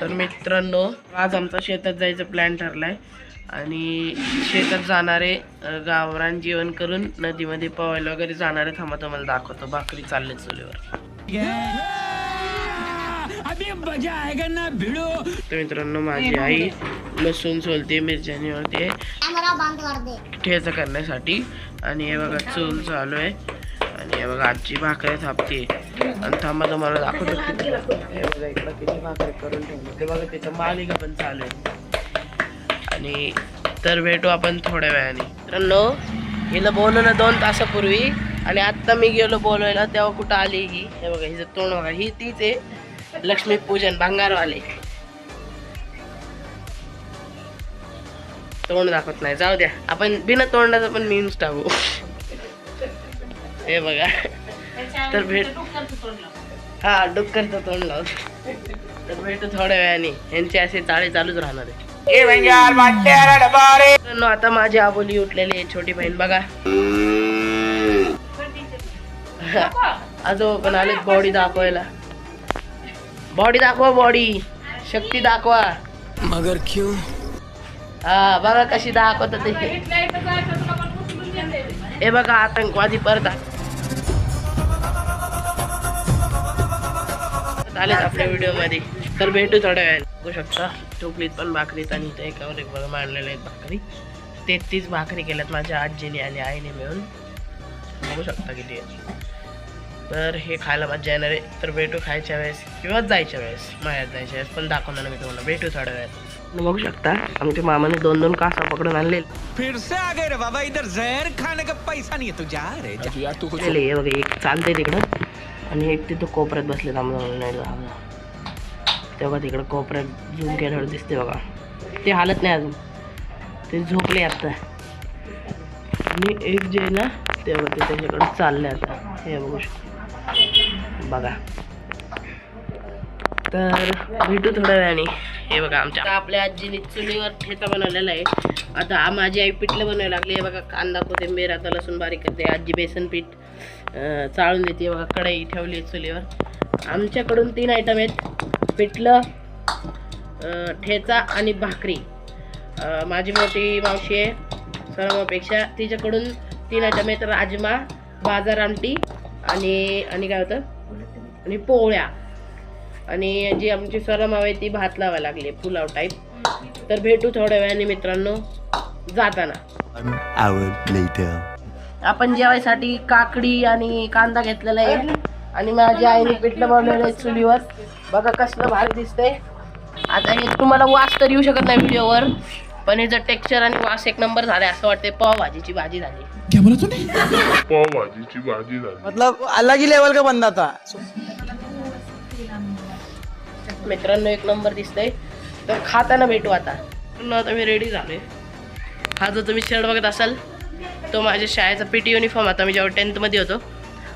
तर मित्रांनो, आज आमचा शेतात जायचं प्लॅन ठरलाय आणि शेतात जाणारे गावरान जेवण करून नदीमध्ये पोहायला वगैरे जाणारे. थांबा तुम्हाला दाखवतो. भाकरी चालले चुलीवर. तर मित्रांनो, माझी आई लसूण सोलते, मिरच्या निवडते ठेचा करण्यासाठी. आणि हे बघा चूल चालू आहे आणि हे बघा आजची भाकरी थापते. आणि थांबा तुम्हाला दाखवतो किती. हे बघा इकडं किती भाकरी करून ठेवली. ते बघा त्याचं मालिका पण चालू आहे. आणि तर भेटू आपण थोड्या वेळाने. मित्रांनो, हिला बोलवलं 2 तासापूर्वी आणि आत्ता मी गेलो बोलवायला तेव्हा कुठं आली ही. हे बघा हिचं तोंड बघा. ही तीच आहे लक्ष्मीपूजन भंगारवाले. तोंड दाखवत नाही, जाऊ द्या. आपण बिना तोंडाचं पण मीम्स टाकू. हे बघा. तर भेट हा डुक्करचं तोंड लावतो. तर भेटू थोड्या वेळाने. यांचे असे चाळे चालूच राहणार आहे. आता माझी आबोली उठलेली आहे, छोटी बहीण बघा. आजो पण आले बॉडी दाखवायला. बॉडी दाखवा, बॉडी शक्ती दाखवा. मगर क्यों? हा बघा कशी दाखवत ते. हे बघा आतंकवादी परत आलेच आपल्या व्हिडिओ मध्ये. तर भेटू थोड्या वेळाने. बघू शकता टोपलीत पण भाकरीत आणि इथं एकावर एक बघा मांडलेल्या आहेत भाकरी. 33 भाकरी केल्यात माझ्या आजीने आणि आईने मिळून. बघू शकता किती आहे. तर हे खायला मजा येणार आहे. तर भेटू खायच्या वेळेस किंवा जायच्या वेळेस, मायात जायच्या वेळेस पण दाखवणार मी तुम्हाला. भेटू थोड्या वेळात. बघू शकता आमच्या मामाने 2-2 कासा पकडून आणले. फिर से आ गए रे बाबा, इधर जहर खाने का पैसा नहीं है. तू जा रे यार तू कुछ हे बघा एक चालतंय तिकडं आणि एक तिथं कोपऱ्यात बसले. तेव्हा तिकडं कोपऱ्यात झूम केल्यावर दिसते बघा. ते हालत नाही अजून, ते झोपले आता. आणि एक जे आहे ना ते बघा ते त्याच्याकडे चालले आता. हे बघू शकतो बघा. तर भेटू थोड्या वेळाने. हे बघा आमच्या आपल्या आजीने चुलीवर ठेचा बनवलेला आहे. आता माझी आई पिठलं बनवायला लागली. हे बघा कांदा कोथिंबीर आता लसूण बारीक करते. आजी बेसन पीठ चाळून देते. बघा कढई ठेवली चुलीवर. आमच्याकडून 3 आयटम आहेत: पिठलं, ठेचा आणि भाकरी. माझी मोठी मावशी आहे सर्वांपेक्षा, तिच्याकडून 3 आयटम आहेत: राजमा, बाजार आमटी आणि काय होतं आणि पोळ्या. आणि जी आमची सरमाव आहे ती भात लावायला लागली, पुलाव टाईप. तर भेटू थोड्या वेळाने मित्रांनो जाताना. आपण जेवायसाठी काकडी आणि कांदा घेतलेला आहे आणि माझ्या आईने पिठलं बनवलेलं आहे चुलीवर. बघा कसलं भारी दिसतंय. आता हे तुम्हाला वास तर येऊ शकत नाही व्हिडिओवर, पण ह्याचं टेक्स्चर आणि वास एक नंबर झालाय. असं वाटतंय पावभाजीची भाजी झाली. पावभाजीची भाजी झाली. मतलब अलग ही लेवल का बंदा था. मित्रांनो एक नंबर दिसतंय. तर खाताना भेटू आता. आता मी रेडी झालोय. हा जो तुम्ही शर्ट बघत असाल तो माझ्या शाळेचा PT युनिफॉर्म. आता मी जेव्हा 10th मध्ये होतो.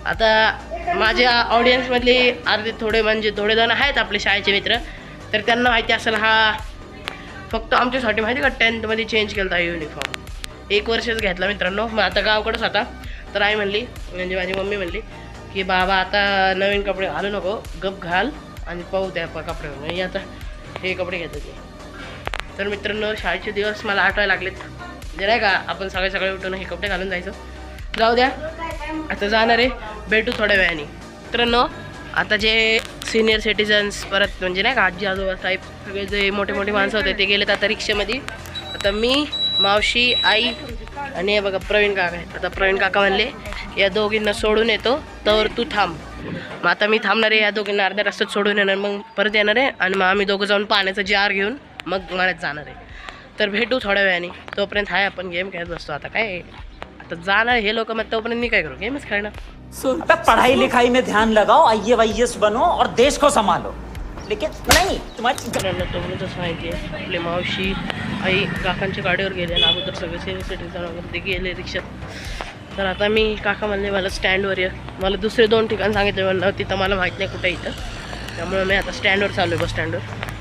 आता माझ्या ऑडियन्समधले अर्धे थोडे जण आहेत आपले शाळेचे मित्र, तर त्यांना माहिती असेल हा फक्त आमच्यासाठी माहिती का 10th मध्ये चेंज केला हा युनिफॉर्म. 1 वर्षच घेतला मित्रांनो. मग आता गावाकडेच होता. तर आई म्हणली, म्हणजे माझी मम्मी म्हणली की बाबा आता नवीन कपडे घालू नको, गप घाल आणि पाहू त्या कपडे. म्हणजे आता हे कपडे घेत होते. तर मित्रांनो शाळेचे दिवस मला आठवायला लागलेत. म्हणजे नाही का आपण सकाळी उठून हे कपडे घालून जायचं. जाऊ द्या आता जाणार आहे. भेटू थोड्या वेळाने. मित्रांनो आता जे सिनियर सिटीजन्स परत म्हणजे नाही का आजी आजोबा साहेब सगळे जे मोठे माणसं होते ते गेलेत आता रिक्षामध्ये. आता मी, मावशी, आई आणि हे बघा प्रवीण काका आहेत. आता प्रवीण काका म्हणले या दोघींना सोडून येतो तर तू थांब. मग आता मी थांबणार आहे. या दोघींना अर्ध्या रस्त्यात सोडून येणार, मग परत येणार आहे आणि मग आम्ही दोघं जाऊन पाण्याचा जार घेऊन मग मळ्यात जाणार आहे. तर भेटू थोड्या वेळाने. तोपर्यंत हाय आपण गेम खेळत बसतो. आता काय आता जाणार हे लोक, मग तोपर्यंत मी काय करू, गेमच खेळणार. पढ़ाई लिखाई में ध्यान लगाओ, IAS बनो और देश को संभालो. लेकिन नहीं तुम्हारी तोपर्यंतच माहिती आहे आपले मावशी आई काकांच्या गाडीवर गेले आणि अगोदर सगळे सिनियर सिटीजन वगैरे ते गेले रिक्षात. तर आता मी काका म्हणले मला स्टँडवर ये. मला दुसरे 2 ठिकाण सांगितले, म्हणलं तिथं मला माहीत नाही कुठे इथं. त्यामुळे मी आता स्टँडवर चालू आहे, बस स्टँडवर.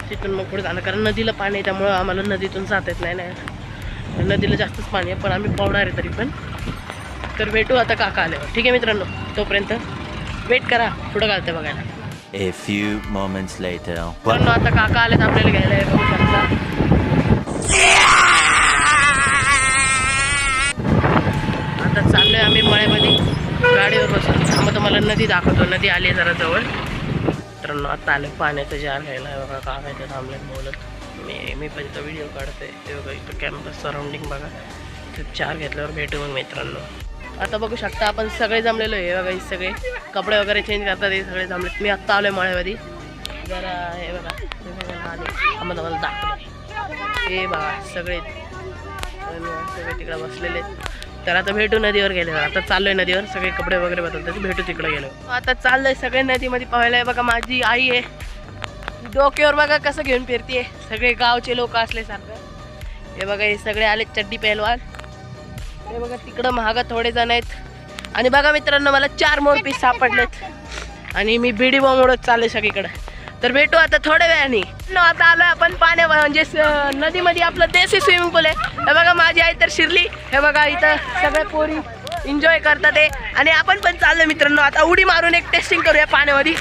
तिथून मग पुढे जाणं, कारण नदीला पाणी आहे त्यामुळं आम्हाला नदीतून जात येत नाही. नदीला जास्तच पाणी आहे पण आम्ही पोहणार आहे तरी पण. तर भेटू आता काका आल्यावर. ठीक आहे मित्रांनो, तोपर्यंत वेट करा पुढं घालते बघायला. A few moments later. पण आता काका आलेत आपल्याला घ्यायला हे बघू शकता. आता चाललोय आम्ही मळ्यामध्ये गाडीवर बसून. मग तुम्हाला नदी दाखवतो. नदी आली जरा जवळ. मित्रांनो आता आलं पाण्याचं जार घ्यायला. हे बघा काका इथं थांबलेत बोलत. मी पण इथं व्हिडिओ काढतोय. हे बघा इथं कॅम्पस सराउंडिंग बघा. इथं जार घेतल्यावर भेटू मग मित्रांनो. आता बघू शकता आपण सगळे जमलेलो आहे. बघा हे सगळे कपडे वगैरे चेंज करतात. हे सगळे जमलेत. मी आत्ता आलोय मळ्यामध्ये. जरा हे बघा आले आम्हाला मला दाखवलं. हे बघा सगळे तिकडे बसलेले. तर आता भेटू नदीवर गेले. आता चाललोय नदीवर. सगळे कपडे वगैरे बदलतात. भेटू तिकडे गेलो. आता चाललोय सगळे नदीमध्ये पाहायला. बघा माझी आई आहे. डोक्यावर बघा कसं घेऊन फिरतीये. सगळे गावचे लोक असल्यासारखं. हे बघा हे सगळे आले चड्डी पहलवान. हे बघा तिकडं महागा थोडे जण आहेत. आणि बघा मित्रांनो मला 4 मोरपीस सापडलेत. आणि मी बिडी बॉम्ब उडत चालले सगळीकडे. तर भेटू आता थोड्या वेळाने. आता आलोय आपण पाण्या म्हणजे नदीमध्ये आपलं देशी स्विमिंग पूल आहे. हे बघा माझी आई तर शिरली. हे बघा इथं सगळे पोरी एन्जॉय करतात आहे. आणि आपण पण चाललोय मित्रांनो. आता उडी मारून एक टेस्टिंग करूया पाण्यामध्ये.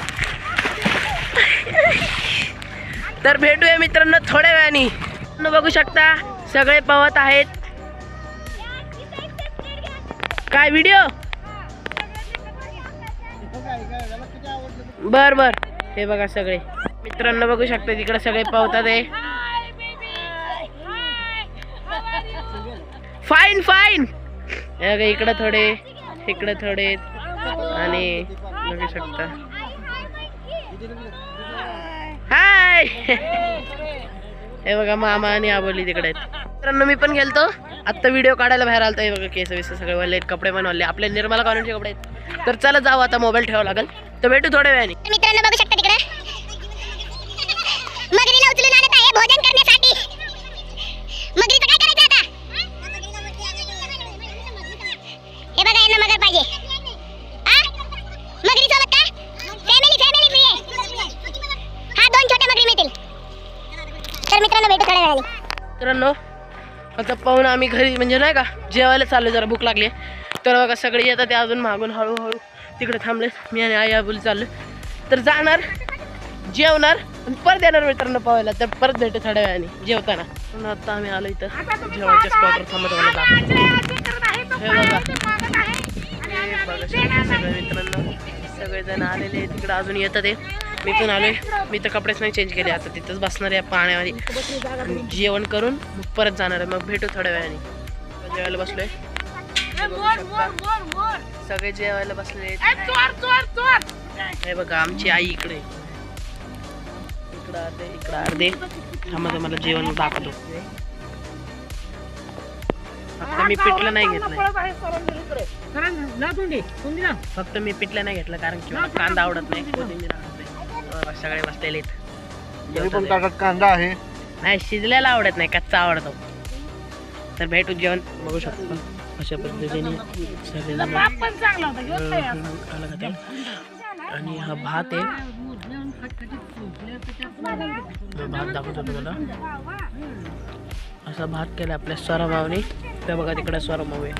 तर भेटूया मित्रांनो थोड्या वेळाने. बघू शकता सगळे पवत आहेत. काय व्हिडिओ बर बर. हे बघा सगळे मित्रांनो बघू शकता तिकडे सगळे पावतात आहे. Fine fine. हे बघा इकडे थोडे इकडे थोडे आणि बघू शकता. हाय. हे बघा मामा आणि आबोली तिकडे आहेत. मित्रांनो मी पण गेलतो आत्ता व्हिडिओ काढायला बाहेर आलतो. हे बघा केस विस सगळे वाले आहेत. कपडे पण वाले आपले निर्मला कॉलनीचे कपडे आहेत. तर चला जाऊ आता. मोबाईल ठेवावा लागेल. तर भेटू थोड्या वेळाने. मित्रांनो बघू शकता तिकडे मगरीला उचलून आणत आहे भोजन करण्यासाठी. मगरीचं काय करायचं आता? हे बघा यांना मगर पाहिजे. मगरी सोबत का फॅमिली फ्री आहे. हा 2 छोट्या मगरी मिळतील. तर मित्रांनो भेटू थोड्या वेळाने. मित्रांनो आता पाहून आम्ही घरी म्हणजे नाही का जेवायला चाललो. जरा भूक लागली. तर बघा सगळे येतात. ते अजून मागून हळूहळू तिकडे थांबलेत. मी आणि आई आबोली चाललो. तर जाणार जेवणार आणि परत येणार मित्रांनो पाहायला. तर परत भेटू थोड्या वेळाने जेवताना. आता आम्ही आलो इथं जेवायच्या स्पॉटवर थांबत मला दाखवतो. हे बघा सगळे मित्रांनो सगळेजण आलेले आहेत तिकडे अजून येतात. ते मी पण आलोय. मी तर कपडेच नाही चेंज केले. आता तिथंच बसणार आहे पाण्यामध्ये. जेवण करून मग परत जाणार आहे. मग भेटू थोड्या वेळाने. जेवायला बसलोय. सगळे जेवायला बसले. हे बघा आमची आई इकडे इकडं अर्धे थांबा मला जेवण दाखवतो. फक्त मी पिठलं नाही घेतलं. फक्त मी पिठलं नाही घेतलं कारण की मला कांदा आवडत नाही. कोथिंबीर आवडत नाही. सगळे बसलेले कांदा आहे नाही शिजलेला आवडत नाही कच्चा आवडतो. तर भेटू जेवण बघू शकतो अशा पद्धतीने सगळेजण. आणि हा भात आहे. भात दाखवतो तुम्हाला. असा भात केला आपल्या स्वरमावने. तर बघा तिकडे स्वरमाव आहे.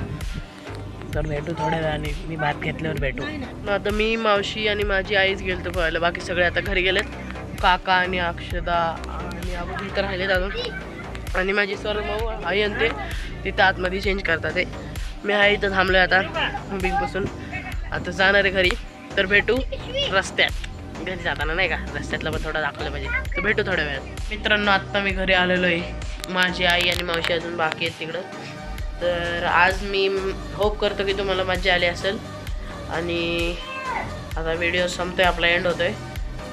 तर भेटू थोड्या वेळाने. मी भात घेतल्यावर भेटू. आता मी मावशी आणि माझी आईच गेलतो पोहायला. बाकी सगळे आता घरी गेलेत. काका आणि अक्षदा आणि आबोली तर राहिलेत अजून. आणि माझी स्वरमाव आई आणि ते तिथं आतमध्ये चेंज करतात. ते मी आहे इथं थांबलोय आता बिग बसून. आता जाणार आहे घरी. तर भेटू रस्त्यात. घरी जाताना नाही का रस्त्यातला पण थोडा दाखवलं पाहिजे. तर भेटू थोड्या वेळात. मित्रांनो आत्ता मी घरी आलेलो आहे. माझी आई आणि मावशी अजून बाकी आहेत तिकडं. तर आज मी होप करतो की तुम्हाला मजा आली असेल. आणि आता व्हिडिओ संपतोय आपला एंड होतोय.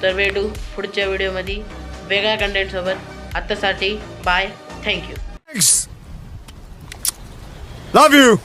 तर भेटू पुढच्या व्हिडिओमध्ये वेगळ्या कंटेंटसोबत. आत्तासाठी बाय. थँक्यू. Love you.